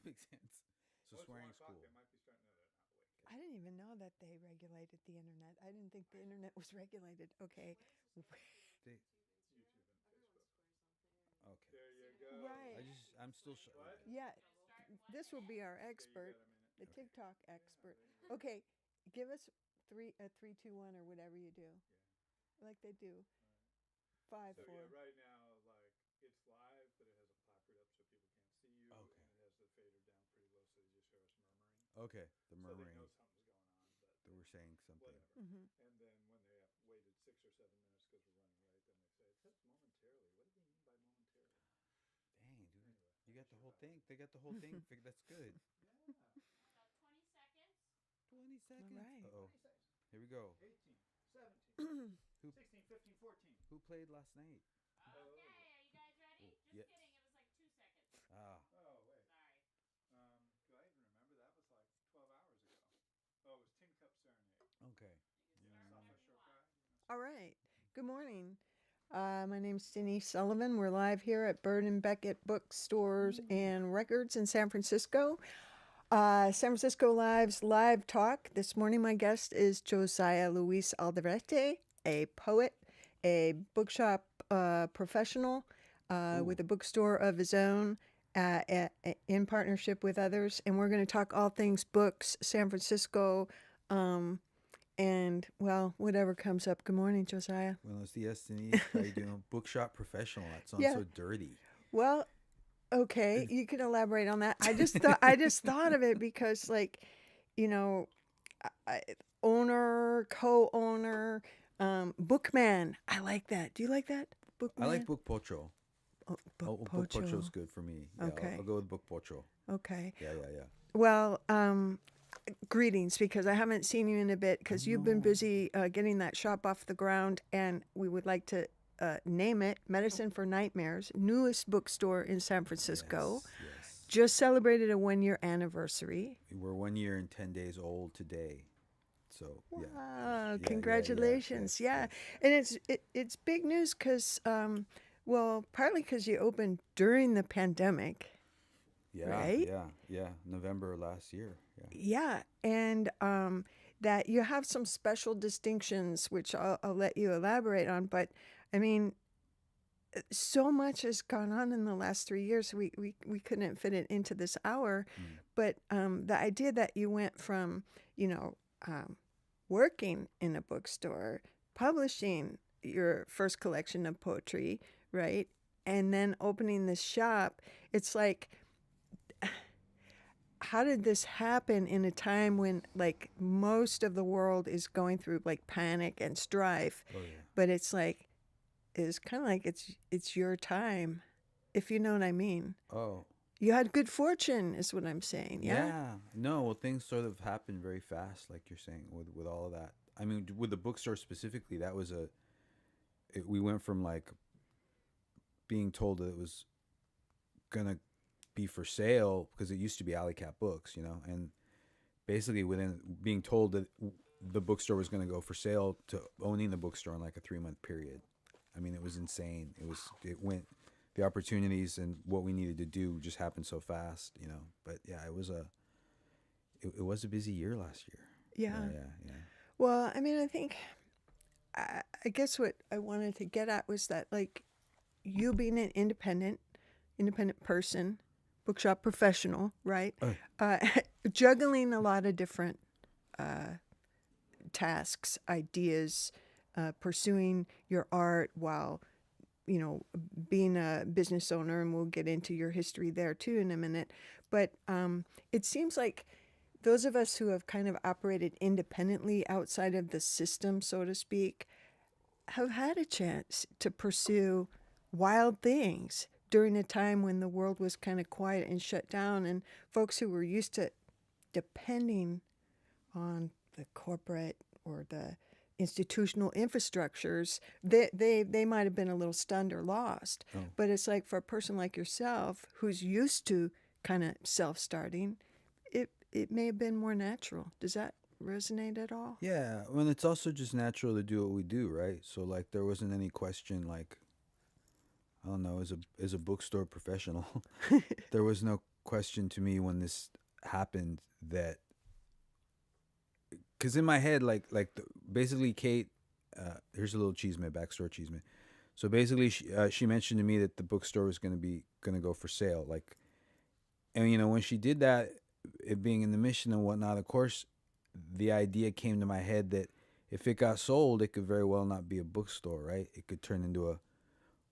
That makes sense. So Well, it's 1 swearing's o'clock. cool. They might be starting to not awake. I didn't even know that they regulated the internet. I didn't think the internet was regulated. Okay. They, YouTube and Facebook. okay. There you go. Right. I'm still shy. What? Yeah. This will be our Okay, you expert, got a minute. the Okay. TikTok expert. there you go. Okay. Give us three, two, one, or whatever you do, Yeah. like they do. All right. Five, So four. yeah, right now, like it's live, but it has a placard up so people can't see you, Okay. and it has the fader down pretty low, so they just hear us murmuring. Okay. The So they murmuring know something's going on, but that we're saying something. whatever. Mm-hmm. And then when they have waited 6 or 7 minutes because we're running late, then they say it says momentarily. What do they mean by momentarily? Dang, dude. Anyway, You got the sure whole about thing. They got the whole thing. That's good. Yeah. 20 seconds. All right. Uh-oh. 26, Here we go. 18, 17, Who 16, 15, 14. who played last night? Oh, Yes. Ah. oh wait. Do I even remember? That was like 12 hours ago. Oh, it was Tin Cup Serenade. Okay. Safa Shokai. All right. Good morning. My name's Denise Sullivan. We're live here at Bird and Beckett Bookstores and Records in San Francisco. San Francisco Live's live talk. This morning, my guest is Josiah Luis Aldrete, a poet, a bookshop professional with a bookstore of his own in partnership with others. And we're going to talk all things books, San Francisco, and, well, whatever comes up. Good morning, Josiah. Buenos dias, Denise. How you doing? Bookshop professional. That sounds Yeah. so dirty. Well, okay, you can elaborate on that. I just thought of it because, like, you know, owner, co-owner, bookman. I like that. Do you like that? Bookman. I like Book Pocho. Oh, Book Pocho. Pocho's good for me. Yeah, Okay. I'll go with Book Pocho. Okay. Yeah. Well, greetings, because I haven't seen you in a bit because you've been busy getting that shop off the ground, and we would like to name it Medicine for Nightmares, newest bookstore in San Francisco. Yes. Just celebrated a 1-year anniversary. We're 1 year and 10 days old today. So, yeah. Wow! Yeah, Congratulations! yes. And it's big news because, well, partly because you opened during the pandemic. Yeah, Right? yeah. November last year. Yeah. Yeah, and that you have some special distinctions, which I'll let you elaborate on. But I mean, so much has gone on in the last 3 years. We couldn't fit it into this hour. But the idea that you went from, working in a bookstore, publishing your first collection of poetry, right, and then opening this shop, it's like, how did this happen in a time when, like, most of the world is going through, like, panic and strife? Oh, yeah. But it's like, it's kind of like it's your time, if you know what I mean. Oh. You had good fortune, is what I'm saying. Yeah. No, well, things sort of happened very fast, like you're saying, with all of that. I mean, with the bookstore specifically, that was we went from, like, being told that it was going to be for sale, because it used to be Alley Cat Books, and basically within being told that the bookstore was going to go for sale to owning the bookstore in like a 3-month period. I mean, it was insane. The opportunities and what we needed to do just happened so fast, but yeah, it was a busy year last year. Yeah. Well, I mean, I think, I guess what I wanted to get at was that, like, you being an independent person, bookshop professional, right? Juggling a lot of different tasks, ideas, pursuing your art while, being a business owner, and we'll get into your history there too in a minute. But it seems like those of us who have kind of operated independently outside of the system, so to speak, have had a chance to pursue wild things during a time when the world was kind of quiet and shut down, and folks who were used to depending on the corporate or the institutional infrastructures, they might have been a little stunned or lost. Oh. But it's like, for a person like yourself who's used to kind of self-starting, it may have been more natural. Does that resonate at all? Yeah, well, it's also just natural to do what we do, right? So, like, there wasn't any question, like, I don't know, as a bookstore professional, there was no question to me when this happened that, because in my head, basically Kate, here's a little chisme, backstory chisme. So basically, she mentioned to me that the bookstore was gonna go for sale, like, and when she did that, it being in the mission and whatnot, of course, the idea came to my head that if it got sold, it could very well not be a bookstore, right? It could turn into a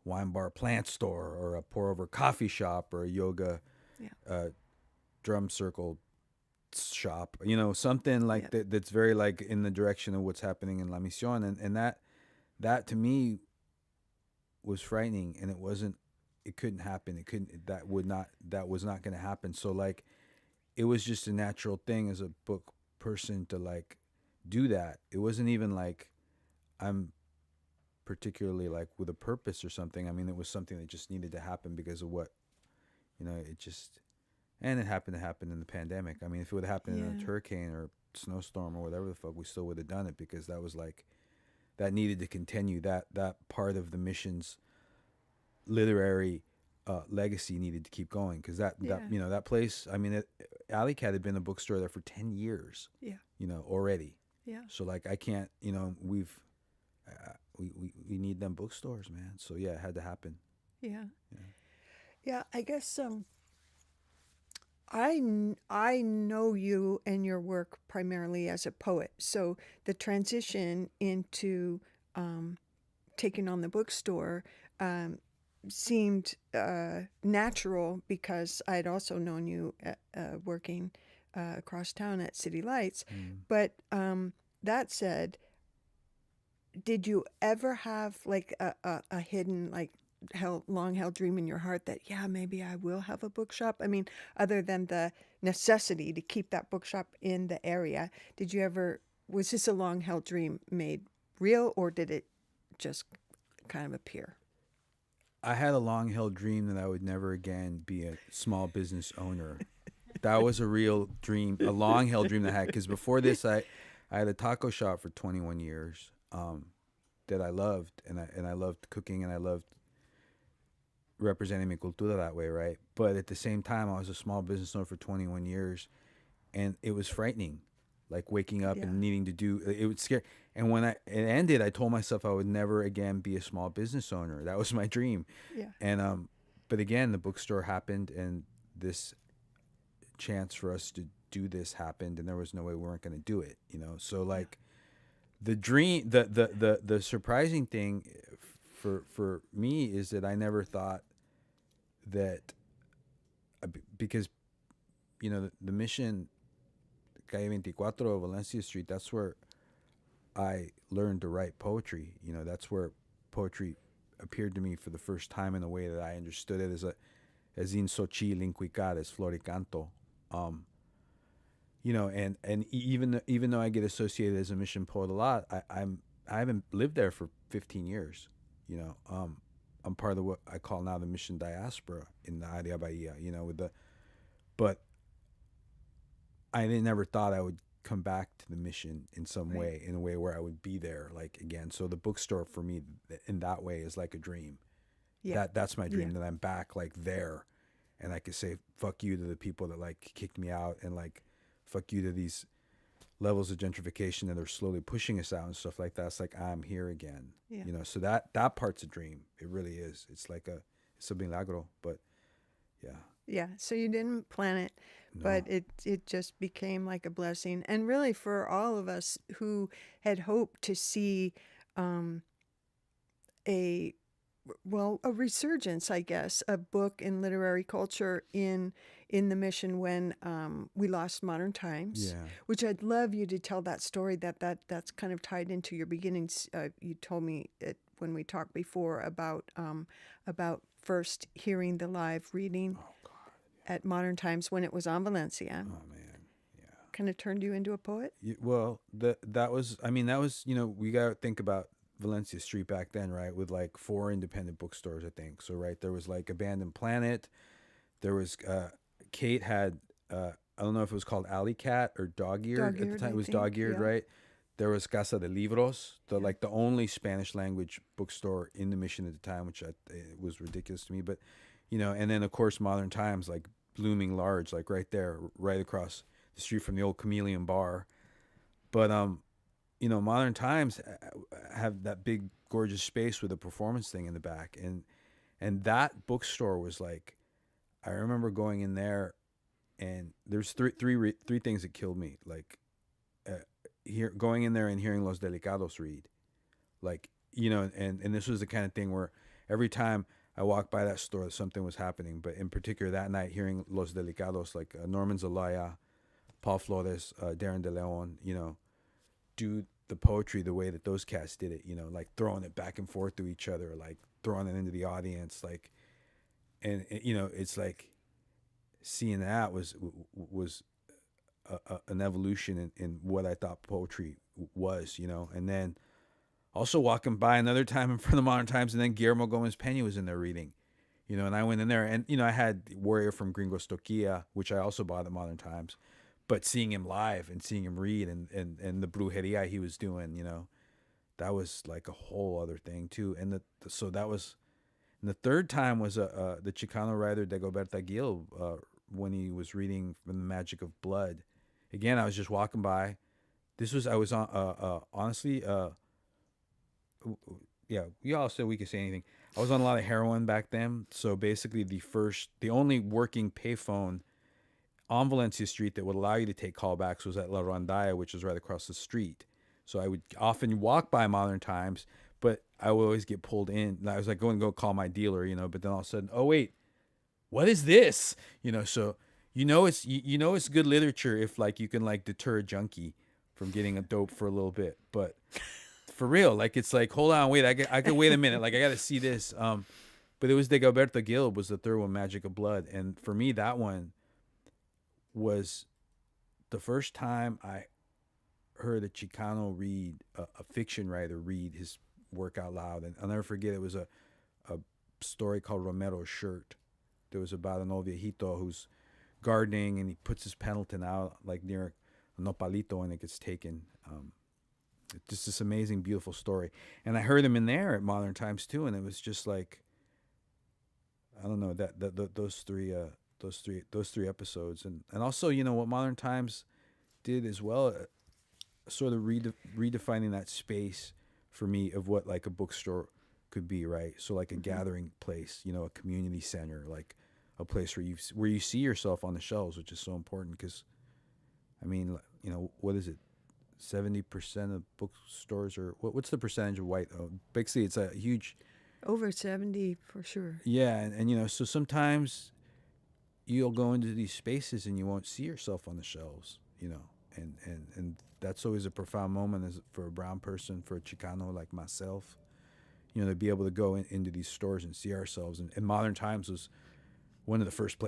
wine bar plant store or a pour over coffee shop or a yoga drum circle shop, something like that, that's very like in the direction of what's happening in La Misión, and that to me was frightening, and it couldn't happen. That was not going to happen. So like, it was just a natural thing as a book person to like do that. It wasn't even like I'm particularly like with a purpose or something. I mean, it was something that just needed to happen because of what, it just, and it happened to happen in the pandemic. I mean, if it would have happened in a hurricane or snowstorm or whatever the fuck, we still would have done it, because that was like, that needed to continue. That part of the mission's literary legacy needed to keep going, because that place, I mean, Alley Cat had been a bookstore there for 10 years. Already. So like, I can't, we need them bookstores, man. So yeah, it had to happen. I guess I know you and your work primarily as a poet. So the transition into taking on the bookstore seemed natural, because I'd also known you working across town at City Lights. But that said, did you ever have like a hidden, like, long held dream in your heart that maybe I will have a bookshop? I mean, other than the necessity to keep that bookshop in the area, was this a long held dream made real, or did it just kind of appear? I had a long held dream that I would never again be a small business owner. That was a real dream, a long held dream that I had, because before this, I had a taco shop for 21 years that I loved, and I loved cooking, and I loved representing mi cultura that way, right? But at the same time, I was a small business owner for 21 years, and it was frightening, like waking up and needing to do it. Would scare. And when it ended, I told myself I would never again be a small business owner. That was my dream. And but again, the bookstore happened, and this chance for us to do this happened, and there was no way we weren't going to do it. So like, the dream, the surprising thing for me is that I never thought that, because the mission, Calle 24, Valencia Street, that's where I learned to write poetry. That's where poetry appeared to me for the first time in a way that I understood it as in Xochitl, in Cuicar, as flor y canto. And even though I get associated as a mission poet a lot, I haven't lived there for 15 years. I'm part of what I call now the mission diaspora in the Área Bahía, but I never thought I would come back to the mission in some way, in a way where I would be there, like, again. So the bookstore for me in that way is like a dream. That's my dream, that I'm back, like, there, and I could say fuck you to the people that like kicked me out, and like fuck you to these levels of gentrification that are slowly pushing us out and stuff like that. It's like, I'm here again. So that part's a dream. It really is. It's a milagro. But So you didn't plan it, but it just became like a blessing. And really, for all of us who had hoped to see a resurgence, I guess, of book and literary culture in the mission when we lost Modern Times, which I'd love you to tell that story. That's kind of tied into your beginnings. You told me when we talked before about first hearing the live reading at Modern Times when it was on Valencia. Oh man, kind of turned you into a poet. Well, that was we got to think about Valencia Street back then, right? With like 4 independent bookstores, I think. So, right, there was like Abandoned Planet. There was Kate had I don't know if it was called Alley Cat or Dog Eared at the time. It was Dog Eared, right? There was Casa de Libros, the only Spanish language bookstore in the mission at the time, which was ridiculous to me. But and then of course Modern Times like looming large, like right there, right across the street from the old Chameleon Bar. But Modern Times have that big, gorgeous space with a performance thing in the back, and that bookstore was like, I remember going in there, and there's three things that killed me, like going in there and hearing Los Delicados read, like and this was the kind of thing where every time I walked by that store, something was happening. But in particular, that night, hearing Los Delicados, like Norman Zelaya, Paul Flores, Darren De Leon, do the poetry the way that those cats did it, like throwing it back and forth to each other, like throwing it into the audience, like, and it's like seeing that was an evolution in what I thought poetry was, and then also walking by another time in front of Modern Times, and then Guillermo Gomez Pena was in there reading, and I went in there, and I had Warrior from Gringo Stoquia, which I also bought at Modern Times, but seeing him live and seeing him read and the brujeria he was doing, that was like a whole other thing too. And so that was, and the third time was the Chicano writer Dagoberta Gil, when he was reading from The Magic of Blood. Again, I was just walking by. I was on, honestly, yeah, we all said we could say anything. I was on a lot of heroin back then. So basically the only working payphone on Valencia Street that would allow you to take callbacks was at La Rondalla, which was right across the street. So I would often walk by Modern Times, but I would always get pulled in. And I was like, going to go call my dealer, but then all of a sudden, oh wait, what is this? So it's good literature if like you can like deter a junkie from getting a dope for a little bit. But for real, like it's like, hold on, wait, I could wait a minute, like I got to see this. But it was Dagoberta Gil was the third one, Magic of Blood, and for me that one was the first time I heard a Chicano read, a fiction writer read his work out loud. And I'll never forget, it was a story called Romero's Shirt. There was about an old viejito who's gardening, and he puts his Pendleton out like near a nopalito, and it gets taken. Just this amazing, beautiful story. And I heard him in there at Modern Times too, and it was just like, I don't know, those three episodes, and also what Modern Times did as well, sort of redefining that space for me of what like a bookstore could be, right? So like a gathering place, a community center, like a place where you see yourself on the shelves, which is so important because, I mean, what is it? 70% of bookstores, or what's the percentage of white? Basically, it's a huge. Over 70 for sure. Yeah, and so sometimes you'll go into these spaces and you won't see yourself on the shelves, and that's always a profound moment for a brown person, for a Chicano like myself, to be able to go into these stores and see ourselves. And Modern Times was one of the first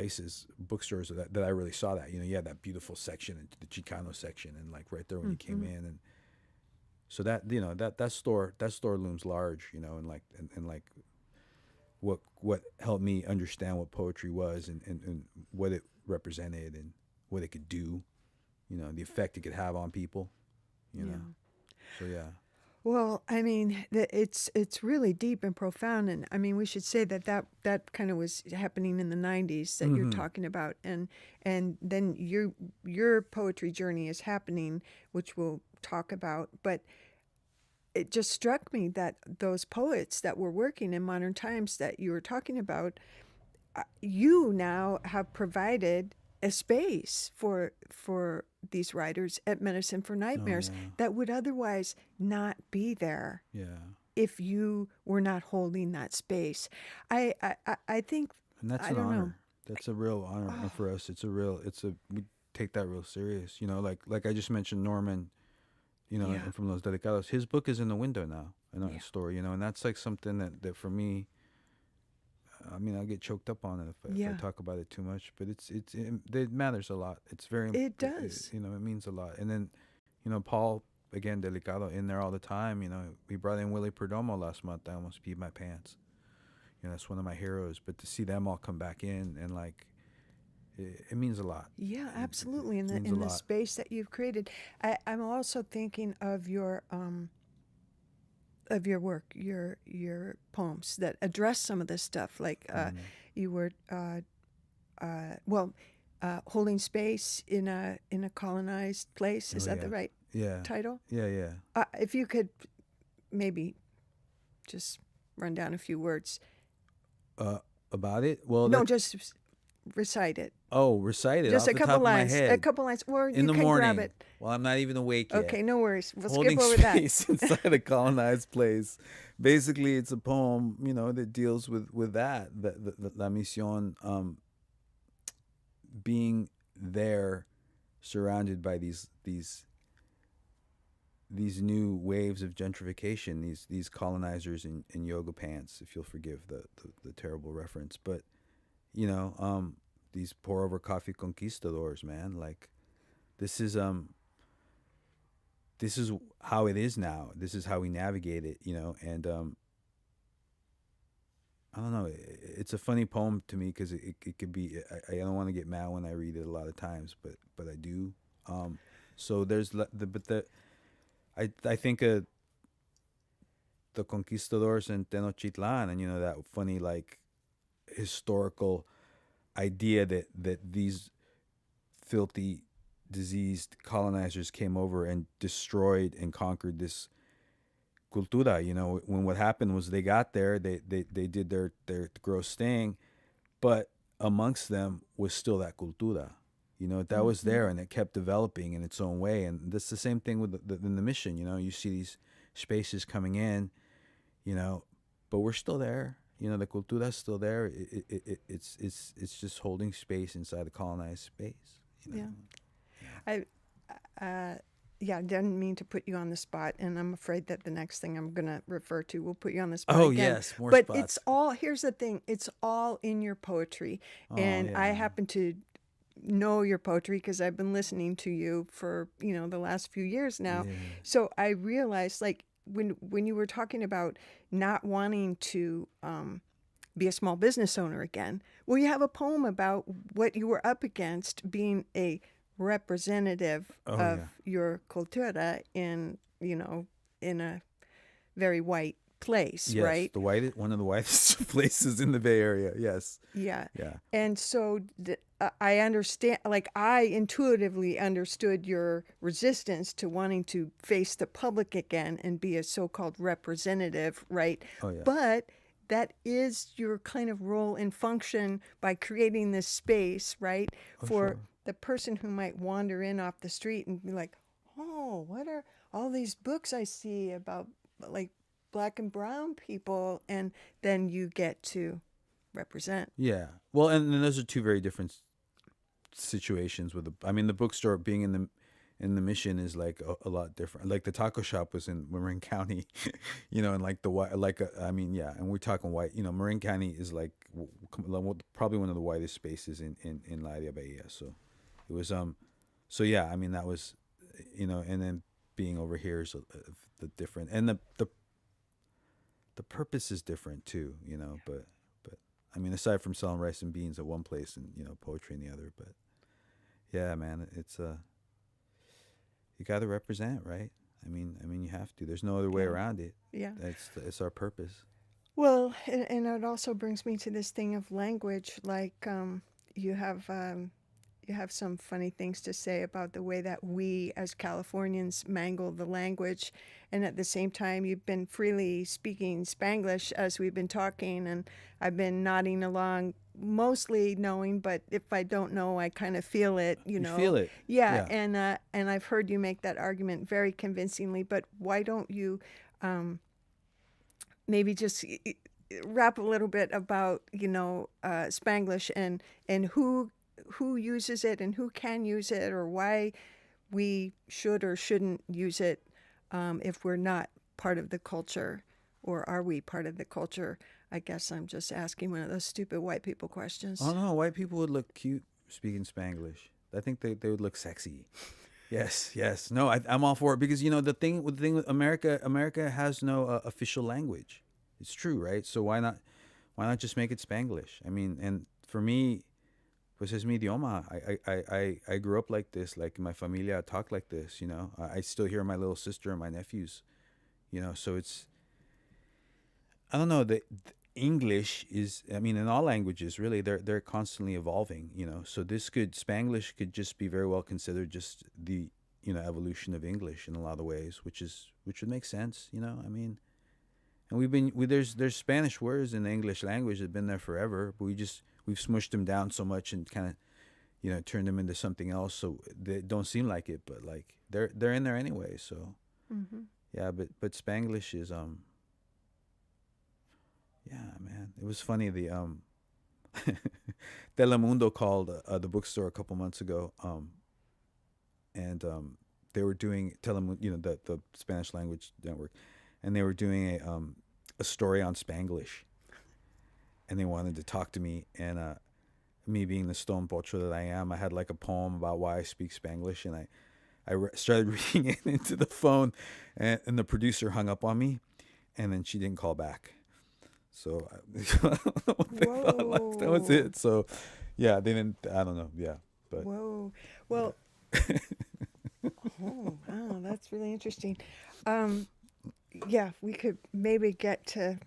bookstores that I really saw that. You had that beautiful section, the Chicano section, and like right there when you came in, and so that that store looms large, and like what helped me understand what poetry was and what it represented and what it could do, the effect it could have on people, So yeah. Well, I mean, it's really deep and profound, and I mean, we should say that kind of was happening in the 90s that you're talking about, and then your poetry journey is happening, which we'll talk about. But it just struck me that those poets that were working in Modern Times that you were talking about, you now have provided a space for these writers at Medicine for Nightmares that would otherwise not be there. Yeah. If you were not holding that space. I think, and that's I an don't honor. know. That's a real honor for us. We take that real serious. Like I just mentioned Norman, and from Los Delicados, his book is in the window now in our store, and that's like something that for me, I mean, I'll get choked up on it if I talk about it too much, but it matters a lot. It's very, it does. It means a lot. And then, Paul, again, Delicado, in there all the time. We brought in Willie Perdomo last month. I almost peed my pants. That's one of my heroes. But to see them all come back in and like, it means a lot. Yeah, absolutely. In the space that you've created, I'm also thinking of your work, your poems that address some of this stuff. Like you were holding space in a colonized place. Is Oh, that the yeah. right Yeah. title? Yeah. If you could maybe just run down a few words. About it? Well, No, just recite it. recite it Just off a the couple top of my lines. A head. couple lines. Or In you the can grab morning. it. Well, I'm not even awake yet. Okay, no worries. We'll Holding skip over that. space inside a colonized place. Basically, it's a poem, that deals with that. The La Misión, being there, surrounded by these new waves of gentrification. These colonizers in yoga pants, if you'll forgive the terrible reference, but these pour over coffee conquistadors, man. Like, this is how it is now. This is how we navigate it, and I don't know. It's a funny poem to me because it could be. I don't want to get mad when I read it a lot of times, but I do. So there's I think the conquistadors in Tenochtitlan, and that funny, like, historical idea that these filthy, diseased colonizers came over and destroyed and conquered this cultura. When what happened was they got there, they did their gross thing, but amongst them was still that cultura. That was there, and it kept developing in its own way. And that's the same thing with in the mission. You see these spaces coming in, but we're still there. The cultura is still there. It's just holding space inside the colonized space. Yeah. I didn't mean to put you on the spot, and I'm afraid that the next thing I'm going to refer to will put you on the spot Oh, again. yes, more but spots. it's all, here's the thing, it's all in your poetry. And I yeah. happen to know your poetry because I've been listening to you for, the last few years now. Yeah. So I realized, like, when you were talking about not wanting to be a small business owner again, well, you have a poem about what you were up against being a representative of your cultura in a very white place, Yes, right? one of the whitest places in the Bay Area. Yes. Yeah. Yeah. And so I understand, like, I intuitively understood your resistance to wanting to face the public again and be a so-called representative, right? Oh, yeah. But that is your kind of role and function by creating this space, right? For sure. the person who might wander in off the street and be like, oh, what are all these books I see about, like, black and brown people? And then you get to represent. Yeah. Well, and those are two very different situations. The bookstore being in the mission is like a lot different. Like, the taco shop was in Marin County, and like and we're talking white. Marin County is like probably one of the whitest spaces in La Área Bahía. So it was that was, and then being over here is the different, and the purpose is different too, but aside from selling rice and beans at one place and poetry in the other, but yeah, man, it's you got to represent, right? You have to. There's no other way around it. Yeah. It's our purpose. Well, and it also brings me to this thing of language. Like, you have some funny things to say about the way that we as Californians mangle the language, and at the same time, you've been freely speaking Spanglish as we've been talking, and I've been nodding along, mostly knowing, but if I don't know, I kind of feel it. You feel it. Yeah. And I've heard you make that argument very convincingly. But why don't you maybe just rap a little bit about Spanglish and who uses it and who can use it, or why we should or shouldn't use it if we're not part of the culture, or are we part of the culture? I guess I'm just asking one of those stupid white people questions. Oh no, white people would look cute speaking Spanglish. I think they would look sexy. Yes. No, I'm all for it, because the thing with America has no official language. It's true, right? So why not just make it Spanglish? And for me, pues es mi idioma. I grew up like this. Like, my familia talk like this. I still hear my little sister and my nephews. So it's, I don't know, English is, I mean, in all languages, really, they're constantly evolving. So Spanglish could just be very well considered just the evolution of English in a lot of ways, which would make sense. I mean, and there's Spanish words in the English language that have been there forever, but we've smushed them down so much and kind of turned them into something else, so they don't seem like it, but like they're in there anyway. So Mm-hmm. yeah, but Spanglish is yeah, man, it was funny. The Telemundo called the bookstore a couple months ago, and they were doing Telemundo, the Spanish language network, and they were doing a story on Spanglish, and they wanted to talk to me, and me being the stone pocho that I am, I had like a poem about why I speak Spanglish, and I started reading it into the phone, and the producer hung up on me, and then she didn't call back. So I don't know what they thought. Like, that was it. So yeah, they didn't. I don't know. Yeah, but Whoa. Well, oh, wow, that's really interesting. Yeah, we could maybe get to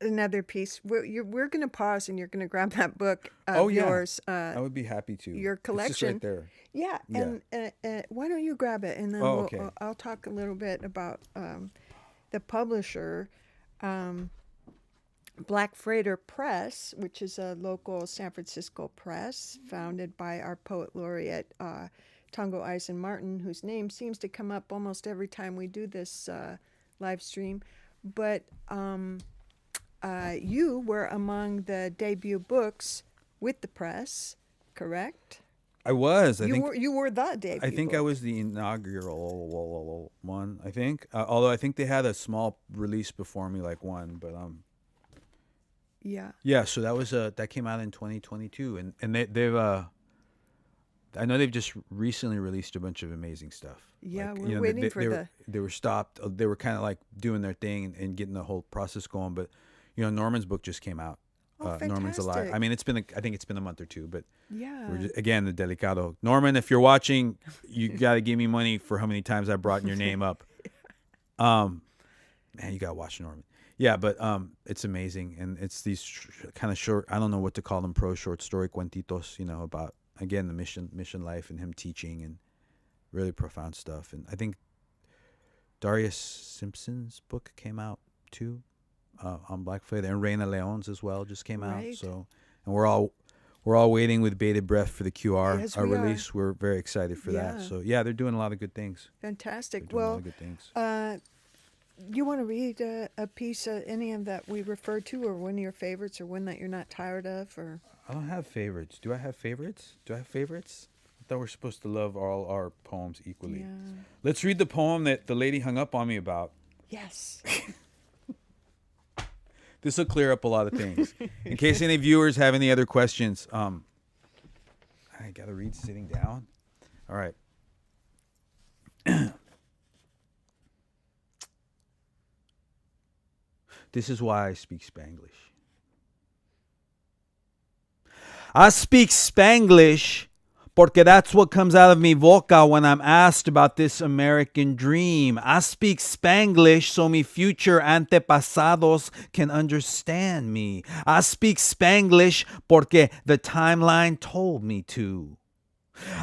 another piece. We're going to pause, and you're going to grab that book of oh yeah, yours, I would be happy to. your It's just collection. right there. Yeah, Yeah. and why don't you grab it, and then Oh, okay. I'll talk a little bit about the publisher, Black Freighter Press, which is a local San Francisco press founded by our poet laureate Tongo Eisen Martin, whose name seems to come up almost every time we do this live stream. But you were among the debut books with the press, correct? I was. I think. You were the debut. I think I book. was the inaugural one. I think. Although I think they had a small release before me, like one, but Yeah. yeah. So that came out in 2022, and they've I know they've just recently released a bunch of amazing stuff. Yeah, Like, we're waiting for the. they were stopped. They were kind of like doing their thing and getting the whole process going. But Norman's book just came out. Oh, Norman's alive. fantastic. I mean, I think it's been a month or two, but Yeah. we're just, again, the delicado. Norman, if you're watching, you got to give me money for how many times I brought your name up. Man, you got to watch Norman. Yeah, but it's amazing, and it's these kind of short. I don't know what to call them. Prose short story cuentitos. About again the mission life and him teaching and really profound stuff. And I think Darius Simpson's book came out too on Black Friday, and Reina Leon's as well just came out. Right. So, and we're all waiting with bated breath for the QR Yes, we are. release. We're very excited for that. Yeah. So yeah, they're doing a lot of good things. They're Fantastic. doing a lot Well, of good things. you want to read a piece, any of that we refer to, or one of your favorites, or one that you're not tired of, or I don't have favorites. Do I have favorites? I thought we're supposed to love all our poems equally. yeah. Let's read the poem that the lady hung up on me about. Yes. This will clear up a lot of things. In case any viewers have any other questions, I gotta read sitting down. All right. This is why I speak Spanglish. I speak Spanglish porque that's what comes out of mi boca when I'm asked about this American dream. I speak Spanglish so mi future antepasados can understand me. I speak Spanglish porque the timeline told me to.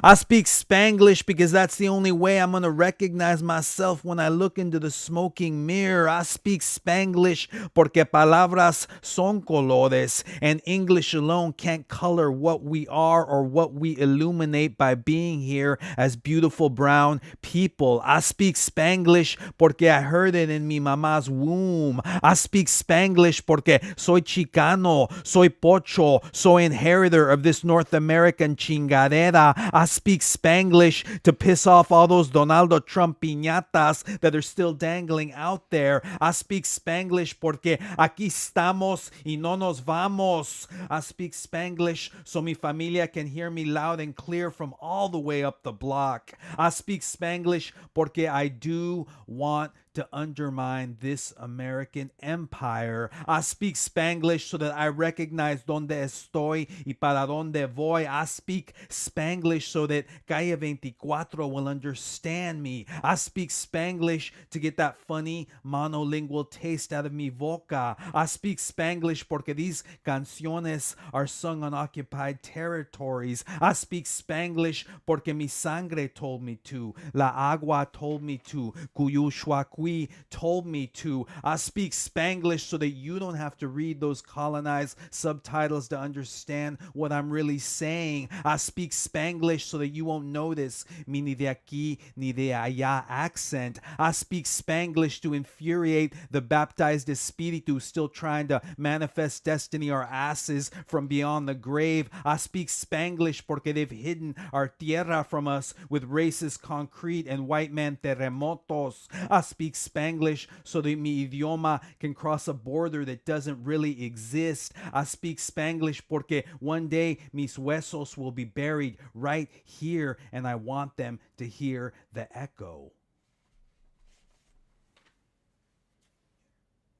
I speak Spanglish because that's the only way I'm going to recognize myself when I look into the smoking mirror. I speak Spanglish porque palabras son colores, and English alone can't color what we are or what we illuminate by being here as beautiful brown people. I speak Spanglish porque I heard it in mi mama's womb. I speak Spanglish porque soy chicano, soy pocho, soy inheritor of this North American chingadera. I speak Spanglish to piss off all those Donaldo Trump piñatas that are still dangling out there. I speak Spanglish porque aquí estamos y no nos vamos. I speak Spanglish so mi familia can hear me loud and clear from all the way up the block. I speak Spanglish porque I do want to undermine this American empire. I speak Spanglish so that I recognize donde estoy y para donde voy. I speak Spanglish so that Calle 24 will understand me. I speak Spanglish to get that funny monolingual taste out of mi boca. I speak Spanglish porque these canciones are sung on occupied territories. I speak Spanglish porque mi sangre told me to. La agua told me to. Cuyushwakwi told me to. I speak Spanglish so that you don't have to read those colonized subtitles to understand what I'm really saying. I speak Spanglish so that you won't notice mi ni de aquí ni de allá accent. I speak Spanglish to infuriate the baptized espiritu still trying to manifest destiny or asses from beyond the grave. I speak Spanglish porque they've hidden our tierra from us with racist concrete and white man terremotos. I speak Spanglish so that mi idioma can cross a border that doesn't really exist. I speak Spanglish porque one day mis huesos will be buried right here and I want them to hear the echo.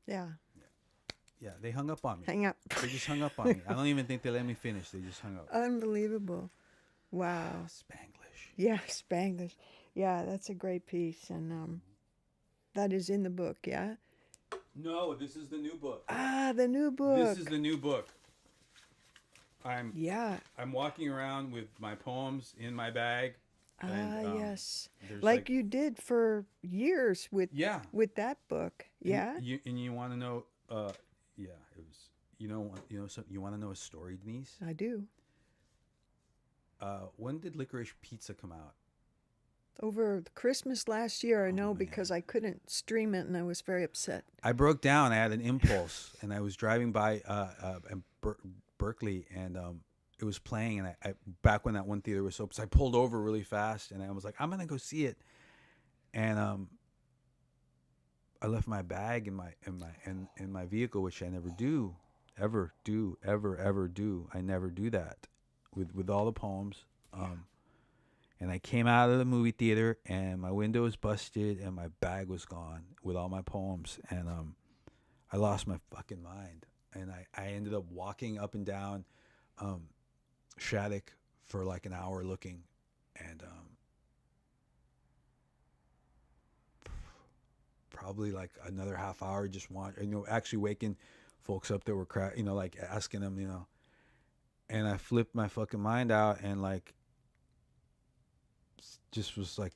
Yeah. Yeah, they hung up on me. Hang up. They just hung up on me. I don't even think they let me finish. They just hung up. Unbelievable. Wow. Spanglish. Yeah, Spanglish. Yeah, that's a great piece. And that is in the book, yeah? No, this is the new book. Ah, the new book. This is the new book. Yeah. I'm walking around with my poems in my bag. And, Yes. there's Like you did for years with Yeah. with that book. Yeah. And you want to know? Yeah, it was. So you want to know a story, Denise? I do. When did Licorice Pizza come out? Over Christmas last year, I know, man. because I couldn't stream it and I was very upset. I broke down. I had an impulse, and I was driving by Berkeley, and it was playing. And I back when that one theater was open, so I pulled over really fast, and I was like, I'm gonna go see it. And I left my bag in my vehicle, which I never do, ever do. I never do that with all the poems. And I came out of the movie theater, and my window was busted, and my bag was gone with all my poems, and I lost my fucking mind, and I ended up walking up and down Shattuck for like an hour looking, and probably like another half hour just actually waking folks up that were like asking them, and I flipped my fucking mind out, and like just was like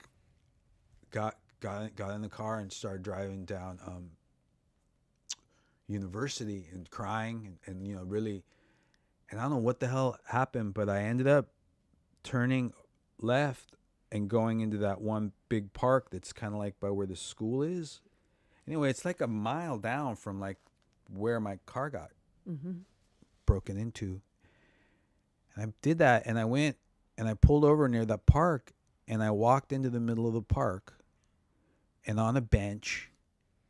got in the car and started driving down University and crying and really, and I don't know what the hell happened, but I ended up turning left and going into that one big park that's kind of like by where the school is. Anyway, it's like a mile down from like where my car got broken into. And I did that, and I went and I pulled over near that park, and I walked into the middle of the park, and on a bench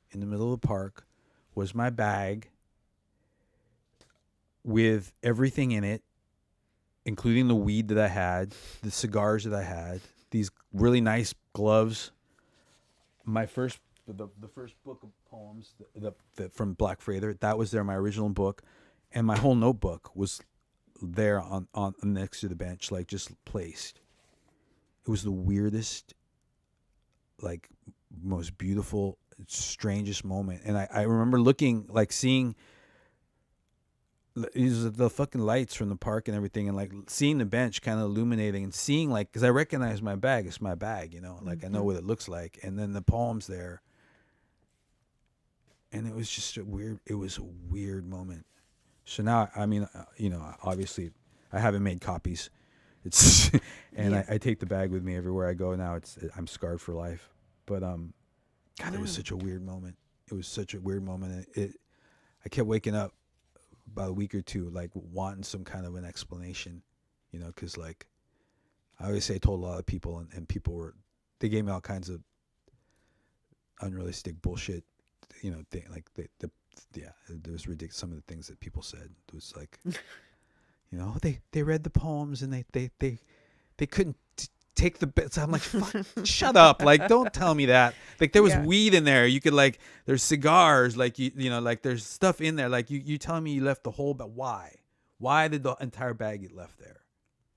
in the middle of the park was my bag with everything in it, including the weed that I had, the cigars that I had, these really nice gloves, the first book of poems the from Black Freighter, that was there, my original book, and my whole notebook was there on next to the bench, like just placed. It was the weirdest, like most beautiful, strangest moment. And I remember looking, like seeing the fucking lights from the park and everything, and like seeing the bench kind of illuminating and seeing, like, because I recognize my bag. It's my bag, like I know what it looks like. And then the poems there. And it was just a weird moment. So now, I mean, obviously I haven't made copies. It's and yeah. I take the bag with me everywhere I go now. I'm scarred for life. But God, it was such a weird moment. It was such a weird moment. I kept waking up about a week or two, like wanting some kind of an explanation, because like I always say, I told a lot of people, and people they gave me all kinds of unrealistic bullshit, like it was ridiculous. Some of the things that people said, it was like. They read the poems and they couldn't take the bits. I'm like, fuck, shut up. Like, don't tell me that. Like, there was Yeah. weed in there. You could like, there's cigars. Like, you know, like there's stuff in there. Like you telling me you left the whole, but why? Why did the entire bag get left there?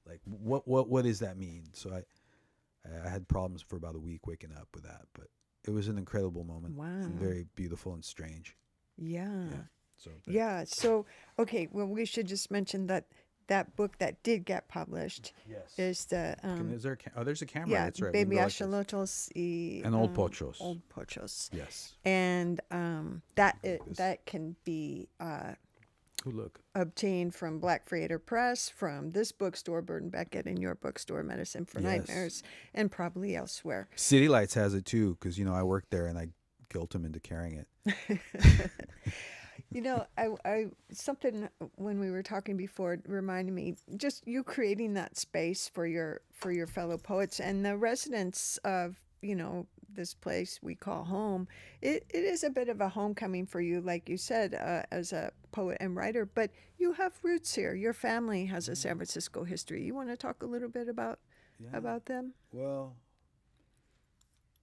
Like, what does that mean? So I had problems for about a week waking up with that, but it was an incredible moment. Wow. And very beautiful and strange. Yeah. So Yeah. So, okay. Well, we should just mention that book that did get published Yes. is the Is there there's a camera. yeah, That's right. We can Baby go like this. Axolotls y And Old Pochos. Old Pochos. Yes. And this. that can be Ooh, look. obtained from Black Freighter Press, from this bookstore, Bird and Beckett, and your bookstore, Medicine for Yes. Nightmares, and probably elsewhere. City Lights has it too, because you know I worked there and I guilt them into carrying it. You know, I something when we were talking before it reminded me just you creating that space for your fellow poets and the residents of, you know, this place we call home. It is a bit of a homecoming for you, like you said, as a poet and writer, but you have roots here. Your family has a San Francisco history. You want to talk a little bit about them? Well,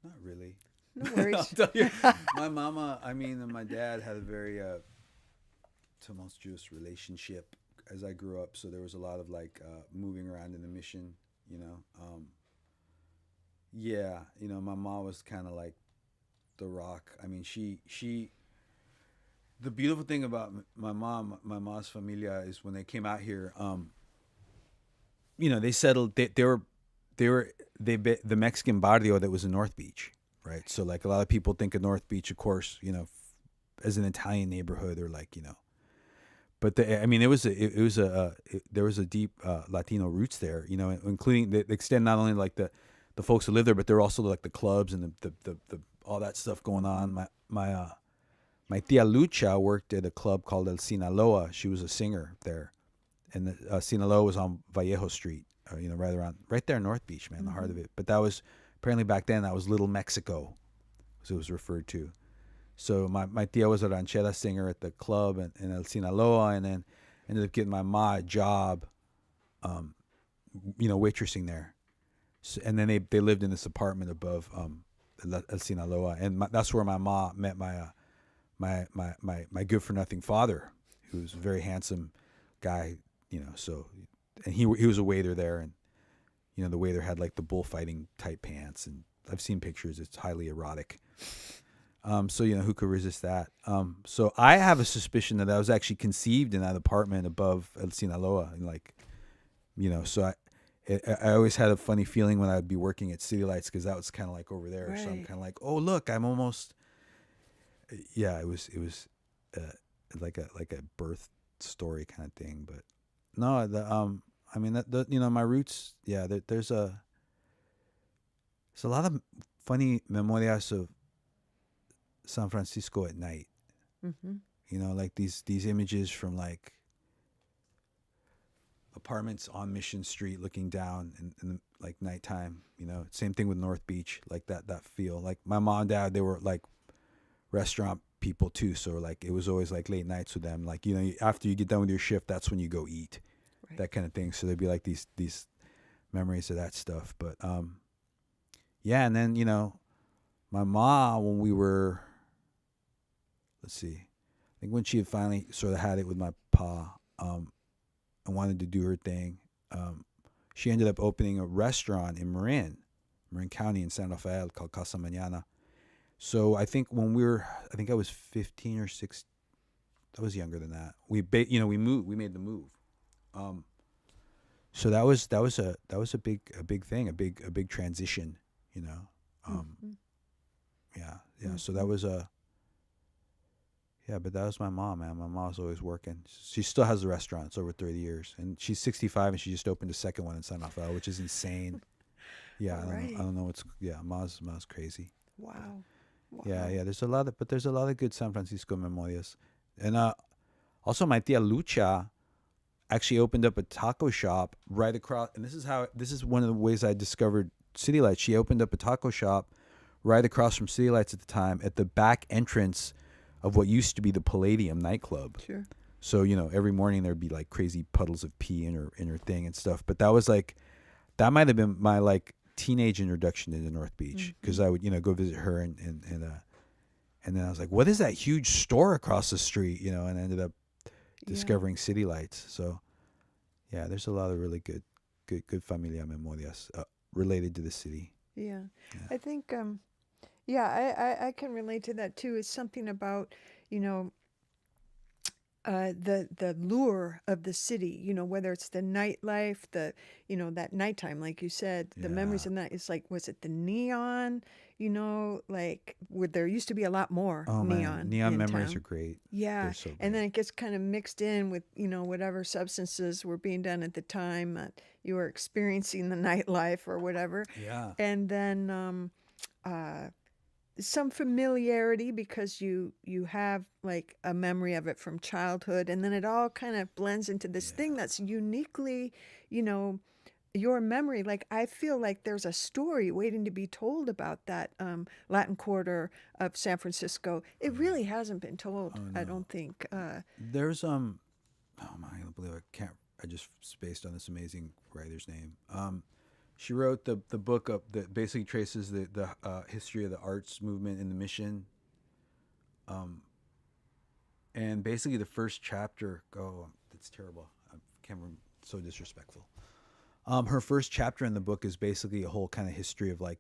not really. No I'll worries. tell you, my mama, I mean, and my dad had a very tumultuous relationship as I grew up. So there was a lot of like moving around in the mission, you know. Yeah, you know, my mom was kind of like the rock. I mean, she. The beautiful thing about my mom's familia is when they came out here, you know, they settled. They were the Mexican barrio that was in North Beach. Right. So like a lot of people think of North Beach, of course, you know, as an Italian neighborhood or like, you know, but I mean, there was a deep Latino roots there, you know, including the extent not only like the folks who live there, but there were also like the clubs and the all that stuff going on. My tia Lucha worked at a club called El Sinaloa. She was a singer there, and the Sinaloa was on Vallejo Street, you know, right there in North Beach, man, the heart of it. But that was. Apparently back then that was Little Mexico, as it was referred to. So my tia was a ranchera singer at the club in El Sinaloa, and then ended up getting my ma a job, you know, waitressing there. So, and then they lived in this apartment above El Sinaloa, and that's where my ma met my good for nothing father, who was a very handsome guy, you know. So, and he was a waiter there, and. You know, the waiter had like the bullfighting type pants, and I've seen pictures. It's highly erotic. So, you know, who could resist that? So I have a suspicion that I was actually conceived in that apartment above El Sinaloa. And like, you know, so I always had a funny feeling when I'd be working at City Lights because that was kind of like over there. Right. So I'm kind of like, oh, look, I'm almost, yeah, it was like a birth story kind of thing. But no, I mean, you know, my roots, yeah, there's a lot of funny memorias of San Francisco at night. Mm-hmm. You know, like these images from like apartments on Mission Street looking down in like nighttime, you know, same thing with North Beach, like that feel. Like my mom and dad, they were like restaurant people too. So like it was always like late nights with them. Like, you know, after you get done with your shift, that's when you go eat. Right. That kind of thing. So there'd be like these memories of that stuff. But yeah, and then, you know, my mom, when we were, let's see, I think when she had finally sort of had it with my pa, and wanted to do her thing, she ended up opening a restaurant in Marin County in San Rafael called Casa Mañana. So I think I think I was 15 or 16. I was younger than that. We made the move. So that was a big thing, a big transition, you know. Yeah. Mm-hmm. So that was but that was my mom, man. My mom's always working. She still has the restaurant. It's over 30 years, and she's 65, and she just opened a second one in San Rafael, which is insane. Yeah, I don't know what's. Yeah, Ma's crazy. Wow. Yeah. There's a lot of good San Francisco memorias, and also my tia Lucha actually opened up a taco shop right across, and this is one of the ways I discovered City Lights. She opened up a taco shop right across from City Lights at the time, at the back entrance of what used to be the Palladium nightclub. Sure. So, you know, every morning there'd be like crazy puddles of pee in her thing and stuff. But that was like, that might have been my like teenage introduction into North Beach, because I would go visit her, and then I was like, what is that huge store across the street? And I ended up discovering City Lights. So yeah, there's a lot of really good familia memorias related to the city. Yeah. I think, I can relate to that too. It's something about, the lure of the city, whether it's the nightlife, that nighttime, like you said, the memories of that. It's like, was it the neon, like where there used to be a lot more neon in memories town. are great. Yeah. They're so And then great. it gets kind of mixed in with, whatever substances were being done at the time that you were experiencing the nightlife or whatever. Yeah. And then some familiarity because you have like a memory of it from childhood, and then it all kind of blends into this thing that's uniquely, your memory. Like I feel like there's a story waiting to be told about that Latin Quarter of San Francisco. It really hasn't been told. I don't think. There's oh my, I don't believe I just spaced on this amazing writer's name. She wrote the book up that basically traces the history of the arts movement in the Mission. And basically the first chapter, that's terrible. I can't remember, so disrespectful. Her first chapter in the book is basically a whole kind of history of like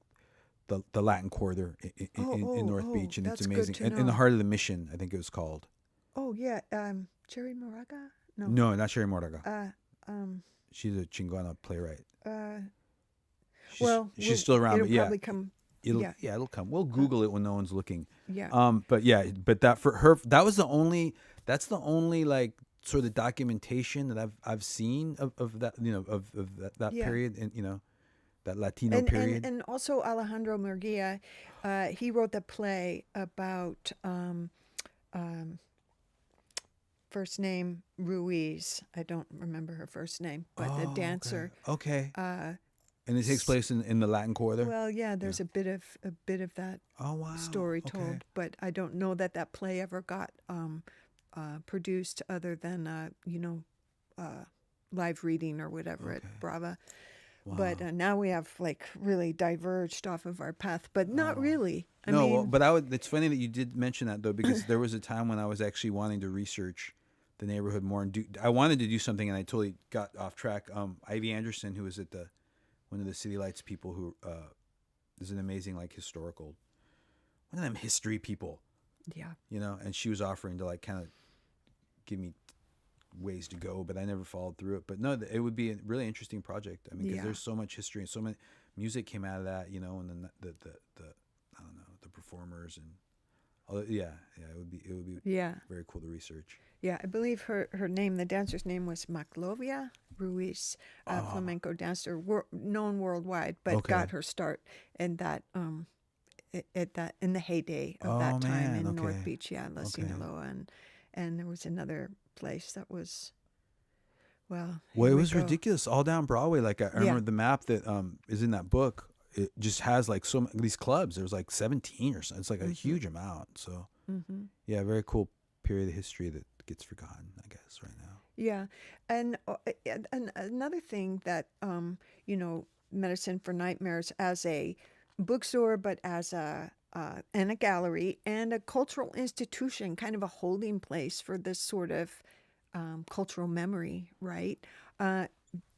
the Latin Quarter in North Beach, and it's that's good amazing. to In the know. heart of the Mission, I think it was called. Oh yeah, Jerry Moraga? No, not Sherry Mordaga. Um, She's a chingona playwright. well, she's still around, it'll but yeah, probably come. it'll come. We'll Google it when no one's looking. Yeah. But that for her, that's the only like sort of documentation that I've seen of that, of that Yeah. period, and that Latino period. And also Alejandro Murguia, he wrote the play about first name Ruiz. I don't remember her first name, but the dancer. Okay. And it takes place in the Latin Quarter. Well, yeah, there's a bit of that Oh wow. story Okay. told, but I don't know that play ever got produced other than live reading or whatever at Brava. Wow. But now we have like really diverged off of our path, but not really. I No, mean, well, but it's funny that you did mention that though, because there was a time when I was actually wanting to research the neighborhood more and I wanted to do something, and I totally got off track. Ivy Anderson, who was at one of the City Lights people, who is an amazing like historical, one of them history people, yeah. And she was offering to like kind of give me ways to go, but I never followed through it. But no, it would be a really interesting project. I mean, because there's so much history and so much music came out of that, and then the I don't know, the performers and all that. Yeah, it would be very cool to research. Yeah, I believe her name, the dancer's name was Maclovia Ruiz, flamenco dancer, known worldwide, but got her start in that in the heyday of that time in North Beach, La Sinaloa, and there was another place that was, well, it was ridiculous all down Broadway. Like I remember the map that is in that book. It just has like these clubs. There was like 17 or something. It's like a huge amount. So yeah, very cool period of history that gets forgotten, I guess, right now. Yeah, and another thing that Medicine for Nightmares as a bookstore, but as and a gallery and a cultural institution, kind of a holding place for this sort of cultural memory, right?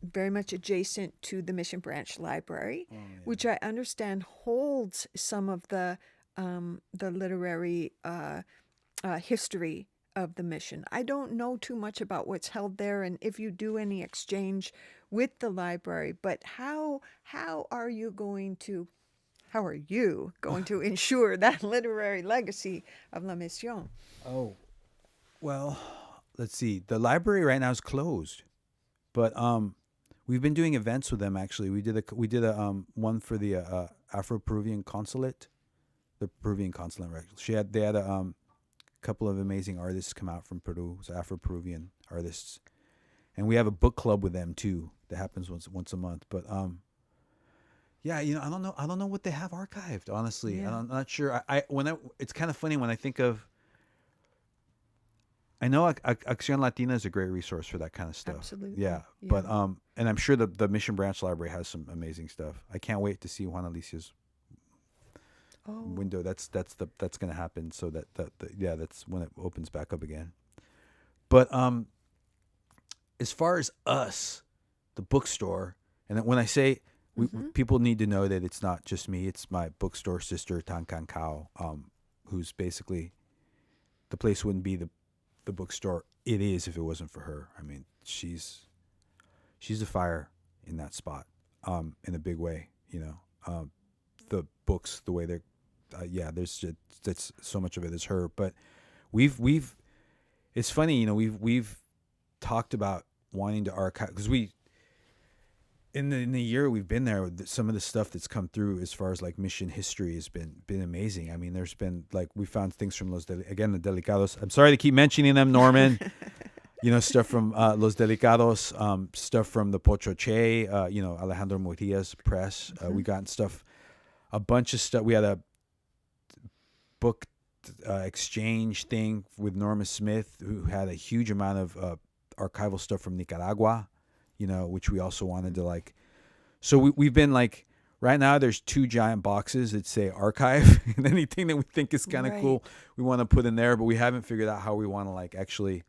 Very much adjacent to the Mission Branch Library, which I understand holds some of the literary history of the mission. I don't know too much about what's held there and if you do any exchange with the library, but how are you going to ensure that literary legacy of La Mission? Oh, well, let's see. The library right now is closed, but we've been doing events with them. Actually, we did a one for the Afro-Peruvian consulate, the Peruvian consulate. Right? They had a couple of amazing artists come out from Peru, so Afro-Peruvian artists, and we have a book club with them too that happens once a month. But yeah, I don't know what they have archived, honestly. Yeah. I'm not sure. It's kind of funny when I think of I know Acción Latina is a great resource for that kind of stuff. Absolutely. Yeah. But and I'm sure the Mission Branch Library has some amazing stuff. I can't wait to see Juan Alicia's window. That's going to happen. So that's when it opens back up again. But as far as us, the bookstore, and when I say people need to know that it's not just me, it's my bookstore sister Tan Kan Kao, who's basically, the place wouldn't be the bookstore it is if it wasn't for her. I mean, she's the fire in that spot, in a big way. The books, the way they're, that's so much of it is her. But we've it's funny, we've talked about wanting to archive, because in the year we've been there, some of the stuff that's come through as far as like mission history has been amazing. I mean, there's been like, we found things from the Delicados. I'm sorry to keep mentioning them, Norman. Stuff from Los Delicados, stuff from the Pocho Che, Alejandro Muria's press. We got stuff, a bunch of stuff. We had a book exchange thing with Norma Smith, who had a huge amount of archival stuff from Nicaragua, which we also wanted to like. So we've been like, right now there's 2 giant boxes that say archive, and anything that we think is kind of cool, we want to put in there, but we haven't figured out how we want to like actually,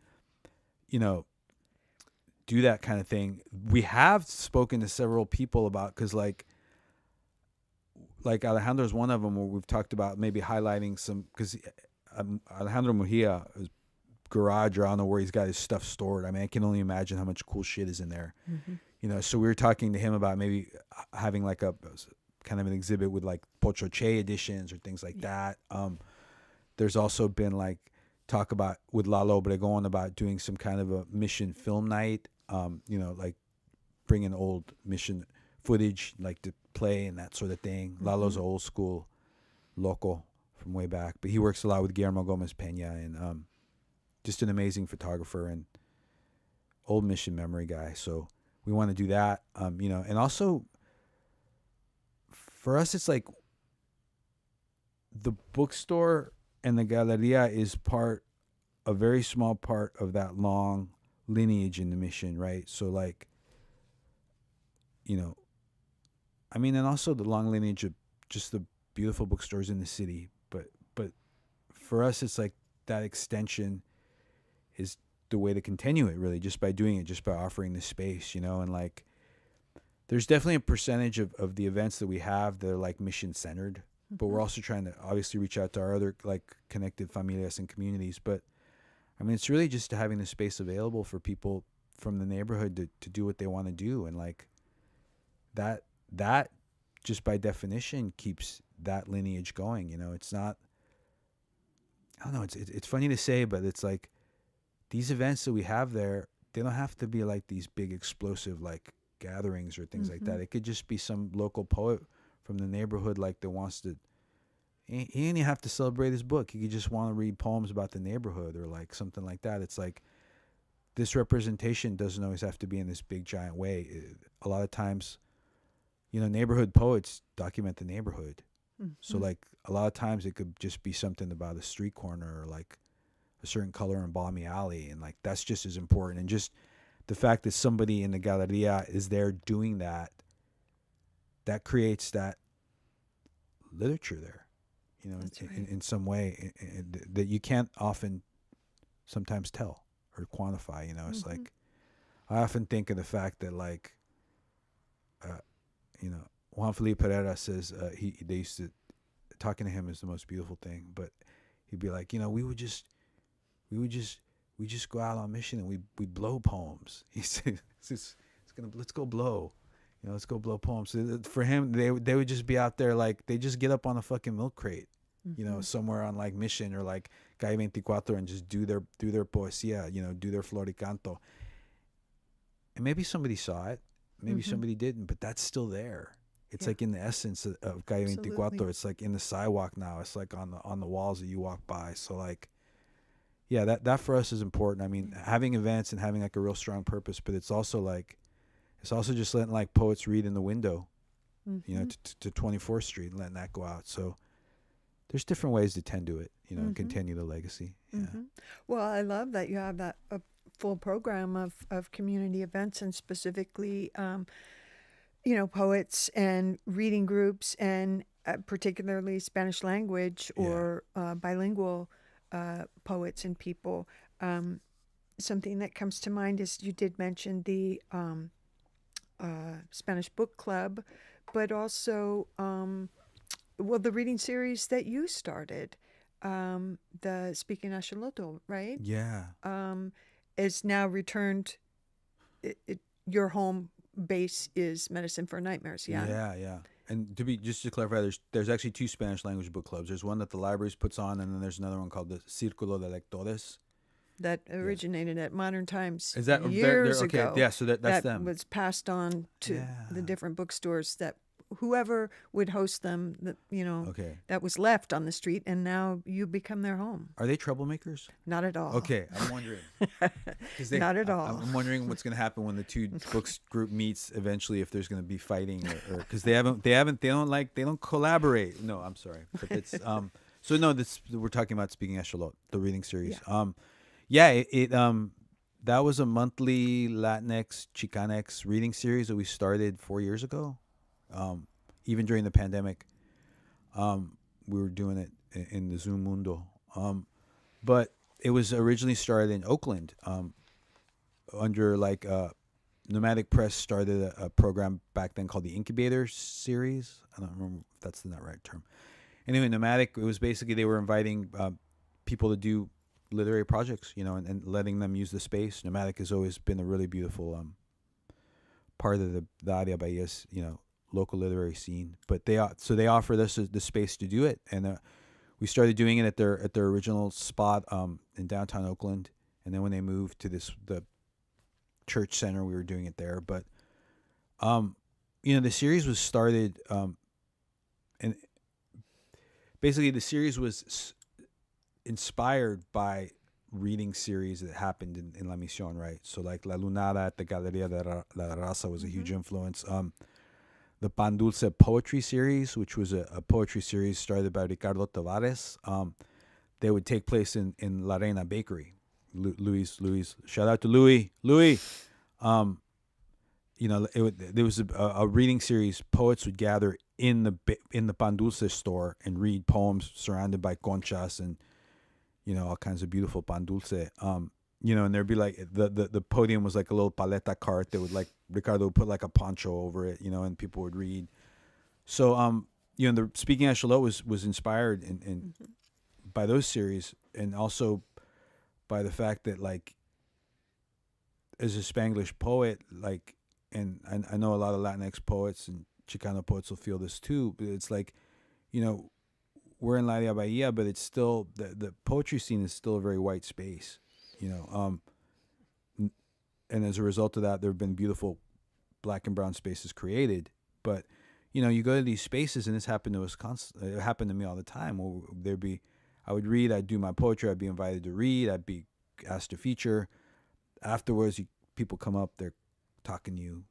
do that kind of thing. We have spoken to several people about, because like Alejandro's one of them, where we've talked about maybe highlighting some, because Alejandro Mejia is garage, or I don't know where he's got his stuff stored. I mean, I can only imagine how much cool shit is in there. So we were talking to him about maybe having like a kind of an exhibit with like Pocho Che editions or things like that. There's also been like talk about with Lalo Obregón about doing some kind of a mission film night, like bringing old mission footage like to play and that sort of thing. Lalo's an old school loco from way back, but he works a lot with Guillermo Gomez Peña, and just an amazing photographer and old mission memory guy. So we want to do that, and also for us, it's like the bookstore and the Galeria is a very small part of that long lineage in the mission, right? So like, I mean, and also the long lineage of just the beautiful bookstores in the city. But for us, it's like that extension is the way to continue it, really, just by doing it, just by offering the space, and like, there's definitely a percentage of the events that we have that are like mission centered, but we're also trying to obviously reach out to our other like connected familias and communities. But I mean, it's really just having the space available for people from the neighborhood to do what they want to do. And like that just by definition keeps that lineage going. It's not, I don't know, it's funny to say, but it's like these events that we have there, they don't have to be like these big explosive like gatherings or things like that. It could just be some local poet from the neighborhood like that wants to, he didn't even have to celebrate his book. He could just want to read poems about the neighborhood or like something like that. It's like this representation doesn't always have to be in this big giant way. A lot of times, neighborhood poets document the neighborhood. So like a lot of times it could just be something about a street corner or like a certain color in Balmy Alley, and like that's just as important. And just the fact that somebody in the Galeria is there doing that creates that literature there, in some way that you can't often sometimes tell or quantify. It's like, I often think of the fact that like, Juan Felipe Pereira says they used to, talking to him is the most beautiful thing, but he'd be like, we would just go out on mission and we'd blow poems. He said, let's go blow. Let's go blow poems. So for him, they would just be out there like, they just get up on a fucking milk crate, somewhere on like mission or like Calle 24 and just do their poesía, do their floricanto. And maybe somebody saw it, maybe somebody didn't, but that's still there. It's like in the essence of Calle 24. It's like in the sidewalk now. It's like on the walls that you walk by. So like, yeah, that for us is important. I mean, having events and having like a real strong purpose, but it's also just letting like poets read in the window, to 24th Street and letting that go out. So there's different ways to tend to it, you know, and Mhm. continue the legacy. Yeah. Mhm. Well, I love that you have that a full program of community events and specifically, poets and reading groups and particularly Spanish language Yeah. or bilingual poets and people. Something that comes to mind is you did mention the Spanish book club, but also, the reading series that you started, the Speaking Axolotl, right? Yeah. Is now returned. Your home base is Medicine for Nightmares, yeah? Yeah, yeah. And just to clarify, there's actually 2 Spanish language book clubs. There's one that the libraries puts on, and then there's another one called the Círculo de Lectores. That originated at Modern Times Is that years okay? ago. Yeah, so that's that them. was passed on to the Yeah. different bookstores that whoever would host them, Okay. that was left on the street, and now you become their home. Are they troublemakers? Not at all. Okay, I'm wondering. Not at all. I'm wondering what's going to happen when the 2 books group meets eventually. If there's going to be fighting, or because they don't collaborate. No, I'm sorry, but it's So no, we're talking about Speaking Echelon, the reading series. Yeah. That was a monthly Latinx Chicanx reading series that we started 4 years ago. Even during the pandemic, we were doing it in the Zoom Mundo. But it was originally started in Oakland, under Nomadic Press started a program back then called the Incubator Series. I don't remember if that's the right term. Anyway, Nomadic, it was basically they were inviting people to do literary projects, and letting them use the space. Nomadic has always been a really beautiful part of the Área Bahia's, local literary scene. But they offered us the space to do it, and we started doing it at their original spot in downtown Oakland, and then when they moved to the church center, we were doing it there. But the series was started, and basically the series was inspired by reading series that happened in La Misión, right? So like La Lunada at the Galería de la Raza was a huge influence. The Pan Dulce poetry series, which was a poetry series started by Ricardo Tavares, they would take place in La Reina Bakery. Luis, shout out to Louis. There was a reading series. Poets would gather in the Pan Dulce store and read poems surrounded by conchas and all kinds of beautiful pan dulce. And there'd be like the podium was like a little paleta cart that would Ricardo would put like a poncho over it, and people would read. So the Speaking Echelon was inspired in by those series, and also by the fact that as a Spanglish poet, and I know a lot of Latinx poets and Chicano poets will feel this too, but it's we're in La Bahia, but it's still the poetry scene is still a very white space, and as a result of that, there have been beautiful black and brown spaces created. But you go to these spaces, and this happened to us it happened to me all the time. Where I would read, I'd do my poetry, I'd be invited to read, I'd be asked to feature. Afterwards, people come up, they're talking to you.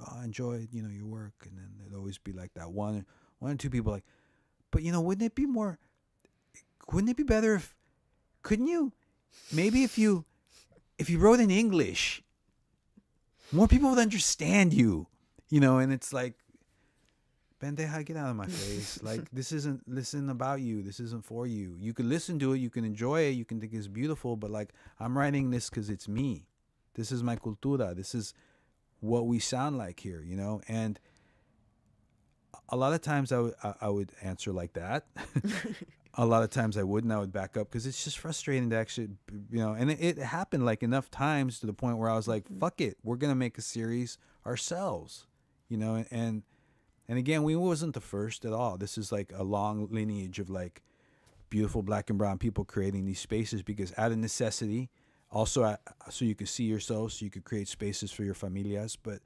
Oh, I enjoyed your work, and then there'd always be like that one or two people like. But wouldn't it be better couldn't you, maybe if you wrote in English, more people would understand you, and it's like, Bendeja, get out of my face. This isn't about you. This isn't for you. You can listen to it, you can enjoy it, you can think it's beautiful, but I'm writing this because it's me. This is my cultura. This is what we sound like here, and a lot of times I would answer like that. A lot of times I wouldn't. I would back up because it's just frustrating to actually, and it happened enough times to the point where I was like, fuck it. We're going to make a series ourselves, and again, we wasn't the first at all. This is a long lineage of beautiful black and brown people creating these spaces because out of necessity, also so you could see yourselves, so you could create spaces for your familias, but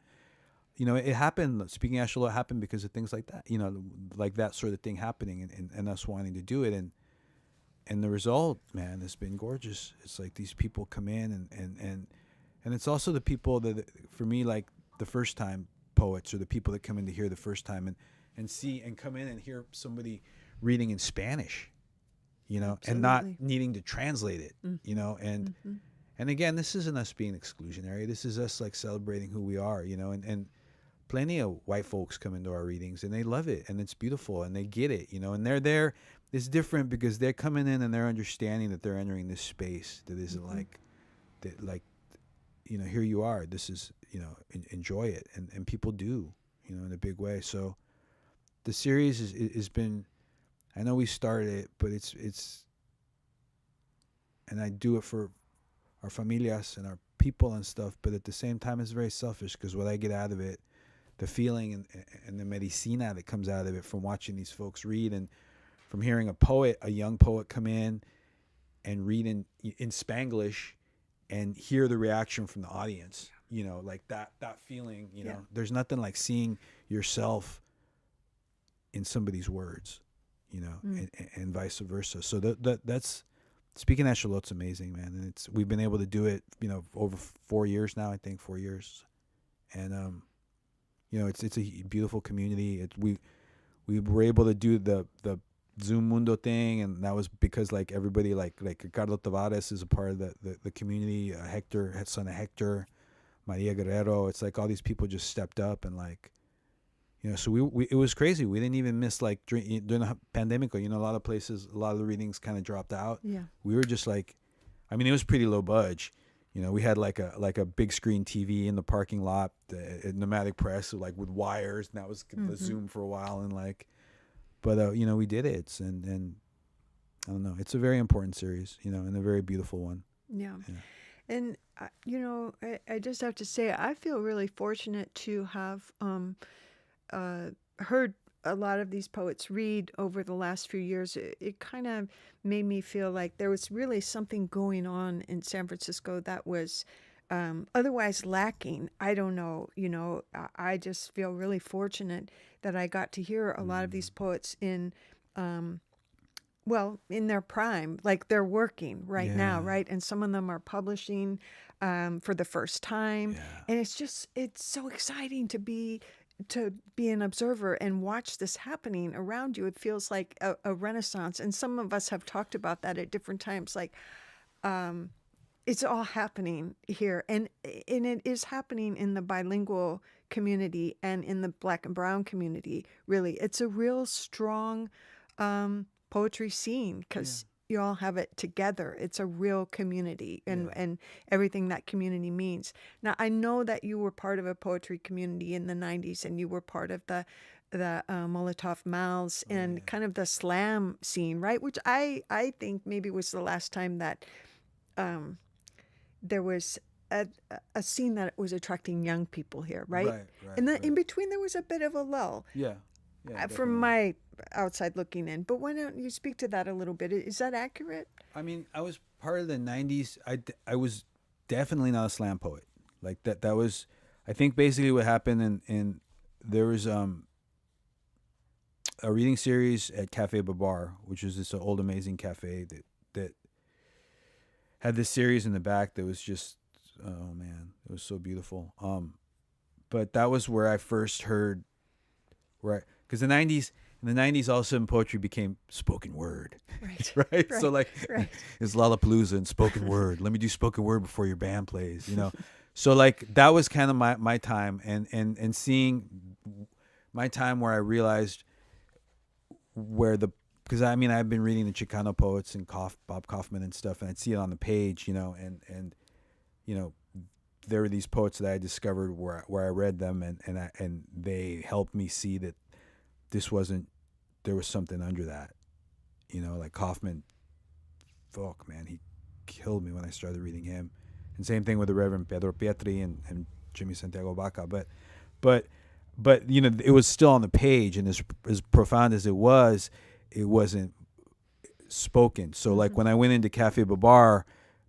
it happened. Speaking Echelon happened because of things like that, like that sort of thing happening and us wanting to do it. And the result, man, has been gorgeous. It's these people come in and it's also the people that, for me, the first time poets or the people that come in to hear the first time and see and come in and hear somebody reading in Spanish, you know, and not Absolutely. needing to translate it, you know, and again, this isn't us being exclusionary. This is us like celebrating who we are, you know, and plenty of white folks come into our readings and they love it and it's beautiful and they get it, you know, and they're there. It's different because they're coming in and they're understanding that they're entering this space that isn't like that, like, you know, here you are. This is, you know, enjoy it, and people do, you know, in a big way. So the series has been. I know we started it, but it's, and I do it for our familias and our people and stuff. But at the same time, it's very selfish because what I get out of it, the feeling and the medicina that comes out of it from watching these folks read and from hearing a young poet come in and read in Spanglish and hear the reaction from the audience, you know, like that feeling, you know, there's nothing like seeing yourself in somebody's words, you know, and vice versa. So that's speaking Echolot's amazing, man. And we've been able to do it, you know, over 4 years now, I think 4 years. And, you know, it's a beautiful community. We were able to do the Zoom Mundo thing, and that was because like everybody like Ricardo Tavares is a part of the community. Hector, son of Hector, Maria Guerrero. It's like all these people just stepped up and like, you know. So we it was crazy. We didn't even miss like during the pandemic. You know, a lot of places, a lot of the readings kind of dropped out. Yeah. We were just like, I mean, it was pretty low budge. You know, we had like a big screen TV in the parking lot, pneumatic press, like with wires, and that was the Zoom for a while, and like. But, you know, we did it, and I don't know. It's a very important series, you know, and a very beautiful one. Yeah. And, you know, I just have to say, I feel really fortunate to have heard a lot of these poets read over the last few years. It kind of made me feel like there was really something going on in San Francisco that was otherwise lacking. I don't know, you know, I just feel really fortunate that I got to hear a lot of these poets in their prime, like they're working right now, right? And some of them are publishing for the first time. And it's so exciting to be an observer and watch this happening around you. It feels like a renaissance. And some of us have talked about that at different times, like it's all happening here, and it is happening in the bilingual community and in the Black and Brown community. Really, it's a real strong poetry scene because you all have it together. It's a real community, and everything that community means. Now, I know that you were part of a poetry community in the '90s, and you were part of the Molotov Mouths and kind of the slam scene, right? Which I think maybe was the last time that. There was a scene that was attracting young people here, right? Right. And then in between there was a bit of a lull. Yeah. From my outside looking in. But why don't you speak to that a little bit? Is that accurate? I mean, I was part of the '90s. I was definitely not a slam poet. Like that was, I think basically what happened. And there was a reading series at Cafe Babar, which is this old amazing cafe that had this series in the back that was just, oh man, it was so beautiful. But that was where I first heard, because in the '90s, all of a sudden poetry became spoken word, right? So like, it's Lollapalooza and spoken word. Let me do spoken word before your band plays, you know. So like that was kind of my time, and seeing my time where I realized where because I mean, I've been reading the Chicano poets and Bob Kaufman and stuff, and I'd see it on the page, you know, and you know, there were these poets that I discovered where I read them, and they helped me see that there was something under that, you know, like Kaufman. Fuck, man, he killed me when I started reading him, and same thing with the Reverend Pedro Pietri and Jimmy Santiago Baca, but you know, it was still on the page, and as profound as it wasn't spoken. So like when I went into Cafe Babar,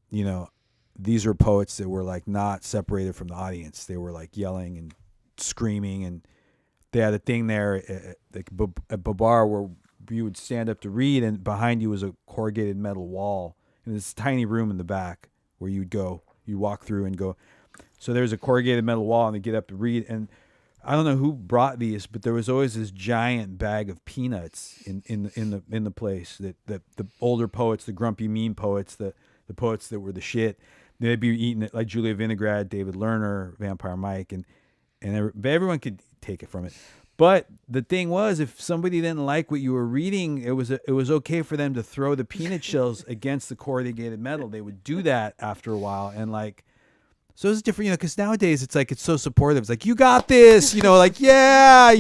you know, these were poets that were like not separated from the audience. They were like yelling and screaming, and they had a thing there at Babar where you would stand up to read, and behind you was a corrugated metal wall and this tiny room in the back where you walk through and go. So there's a corrugated metal wall, and they get up to read, and I don't know who brought these, but there was always this giant bag of peanuts in the place that the older poets, the grumpy mean poets, the poets that were the shit, they'd be eating it, like Julia Vinograd, David Lerner, Vampire Mike, and everyone could take it from it. But the thing was, if somebody didn't like what you were reading, it was okay for them to throw the peanut shells against the corrugated metal. They would do that after a while, and like. So it's different, because nowadays it's like, it's so supportive. It's like, you got this, like, yeah,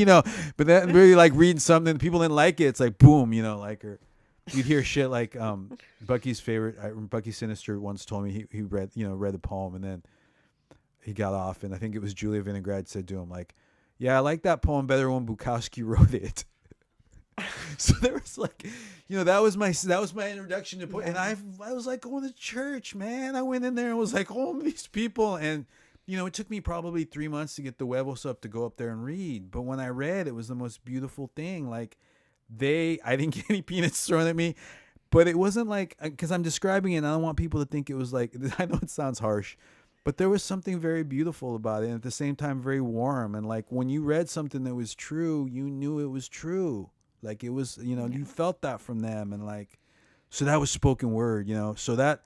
but then really like reading something, people didn't like it. It's like, boom, like, or you'd hear shit like Bucky's favorite, Bucky Sinister once told me he read the poem, and then he got off. And I think it was Julia Vinograd said to him, like, yeah, I like that poem better when Bukowski wrote it. So there was like, that was my introduction to and I was like going to church, man. I went in there and was like, oh, these people, and it took me probably 3 months to get the huevos up to go up there and read. But when I read, it was the most beautiful thing. Like I didn't get any peanuts thrown at me, but it wasn't like, because I'm describing it and I don't want people to think it was like, I know it sounds harsh, but there was something very beautiful about it, and at the same time very warm. And like when you read something that was true, you knew it was true. Like it was, you felt that from them. And like, so that was spoken word, so that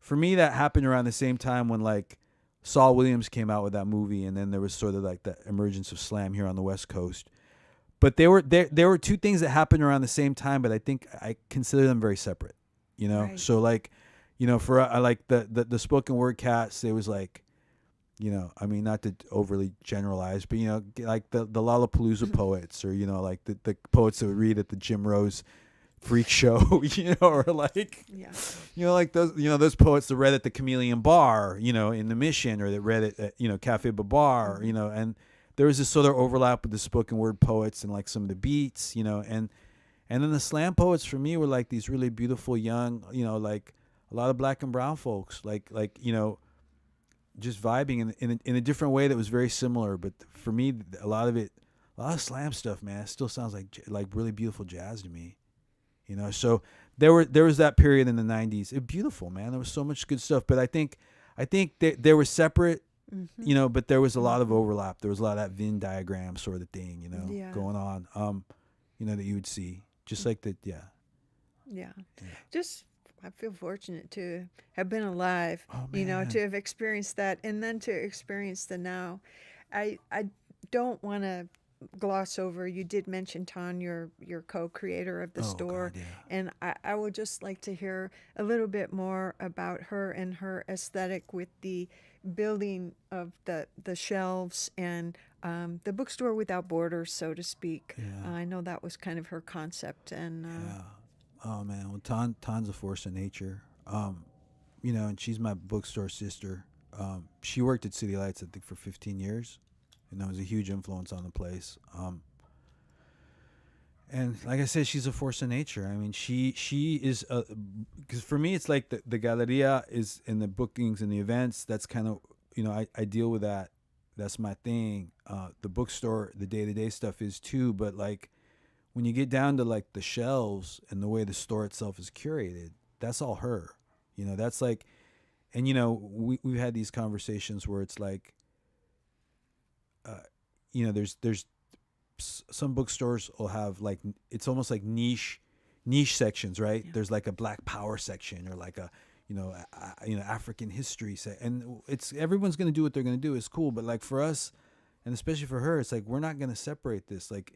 for me, that happened around the same time when like Saul Williams came out with that movie. And then there was sort of like the emergence of slam here on the West Coast. But there were two things that happened around the same time, but I think I consider them very separate, Right. So like, for I like the spoken word cats, it was like, I mean, not to overly generalize, but, like the Lollapalooza poets, or, like the poets that would read at the Jim Rose freak show, or like, like those poets that read at the Chameleon Bar, in the Mission, or that read at Cafe Babar, and there was this sort of overlap with the spoken word poets and like some of the beats, and then the slam poets for me were like these really beautiful young, like a lot of black and brown folks, like, just vibing in a different way that was very similar. But for me, a lot of slam stuff, man, it still sounds like really beautiful jazz to me, so there was that period in the 90s. It beautiful, man. There was so much good stuff, but I think they were separate, but there was a lot of overlap. There was a lot of that Venn diagram sort of thing, going on, that you would see, just like that. Yeah. Just, I feel fortunate to have been alive, to have experienced that, and then to experience the now. I don't want to gloss over, you did mention Ton, your co-creator of the store. God, yeah. And I would just like to hear a little bit more about her and her aesthetic with the building of the shelves and the bookstore without borders, so to speak. Yeah. I know that was kind of her concept. And Oh man, well Ton's a force of nature. And she's my bookstore sister. She worked at City Lights, I think, for 15 years, and that was a huge influence on the place. And like I said, she's a force of nature. I mean, she is because for me, it's like the Galleria is in the bookings and the events. That's kind of, I deal with that. That's my thing. The bookstore, the day-to-day stuff is too, but like, when you get down to like the shelves and the way the store itself is curated, that's all her, that's like, and we've had these conversations where it's like, there's some bookstores will have like, it's almost like niche sections, right? Yeah. There's like a Black Power section, or like a, African history and it's, everyone's going to do what they're going to do. It's cool. But like for us, and especially for her, it's like, we're not going to separate this. Like,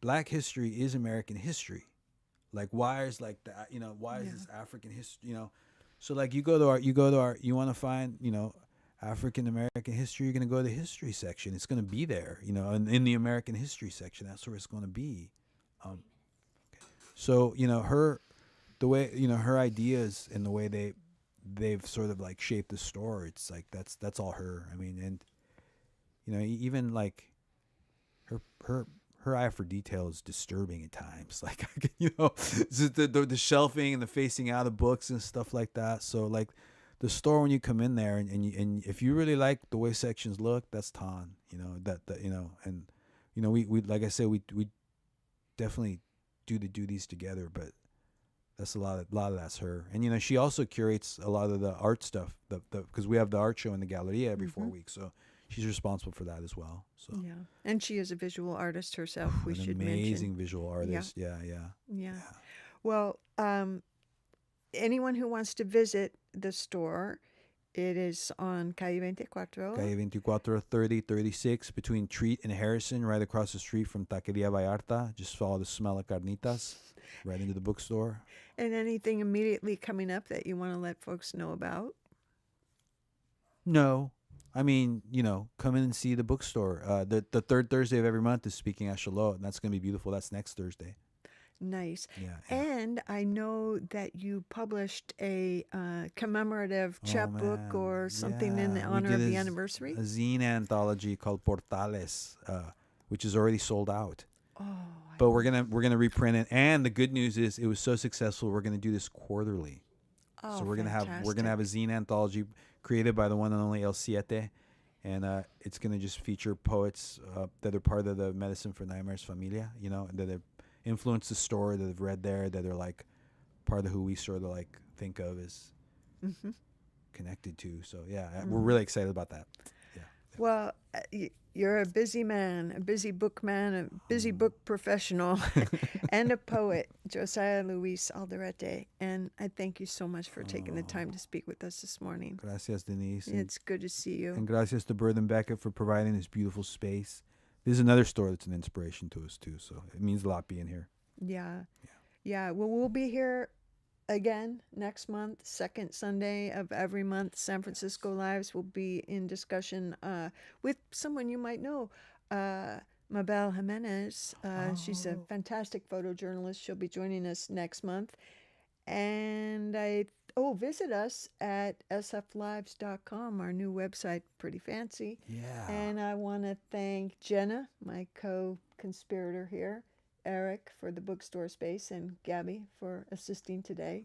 Black history is American history. Like, why is like that? Why is this African history? So like you want to find African American history. You're gonna go to the history section. It's gonna be there. In the American history section, that's where it's gonna be. So the way her ideas and the way they've sort of like shaped the store. It's like that's all her. I mean, and even like her eye for detail is disturbing at times. Like, the shelving and the facing out of books and stuff like that. So like the store, when you come in there and if you really like the way sections look, that's Ton, and we like I said, we definitely do these together, but that's a lot of that's her. And she also curates a lot of the art stuff, because we have the art show in the Galleria every 4 weeks. So she's responsible for that as well. So Yeah. And she is a visual artist herself, we an should amazing mention. visual artist. Yeah. Yeah. Well, anyone who wants to visit the store, it is on Calle 24. Calle 24, 30, 36, between Treat and Harrison, right across the street from Taqueria Vallarta. Just follow the smell of carnitas right into the bookstore. And anything immediately coming up that you want to let folks know about? No. I mean, come in and see the bookstore. The third Thursday of every month is Speaking at Shalot, and that's going to be beautiful. That's next Thursday. Nice. Yeah. And I know that you published a commemorative chapbook man. or something in Yeah, we honor did of a the z- anniversary. A zine anthology called Portales, which is already sold out. Oh, But we're gonna reprint it. And the good news is it was so successful. We're gonna do this quarterly. oh, So we're gonna have a fantastic. zine anthology created by the one and only El Siete, and it's gonna just feature poets that are part of the Medicine for Nightmares Familia, that have influenced the story, that have read there, that are like part of who we sort of like think of as Mm-hmm. connected to. So yeah, we're really excited about that. Yeah. Well, you're a busy man, a busy bookman, a busy book professional, and a poet, Josiah Luis Aldrete. And I thank you so much for taking the time to speak with us this morning. Gracias, Denise. It's good to see you. And gracias to Bird and Beckett for providing this beautiful space. This is another store that's an inspiration to us too. So it means a lot being here. Yeah. Well, we'll be here again next month, second Sunday of every month. San Francisco Lives will be in discussion with someone you might know, Mabel Jimenez. She's a fantastic photojournalist. She'll be joining us next month. And visit us at sflives.com, our new website, pretty fancy. Yeah. And I want to thank Jenna, my co-conspirator here, Eric for the bookstore space, and Gabby for assisting today.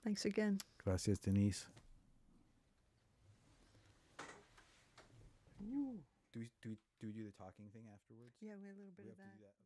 Thanks again. Gracias, Denise. Do we do the talking thing afterwards? Yeah, we had a little bit We of have to that. do that.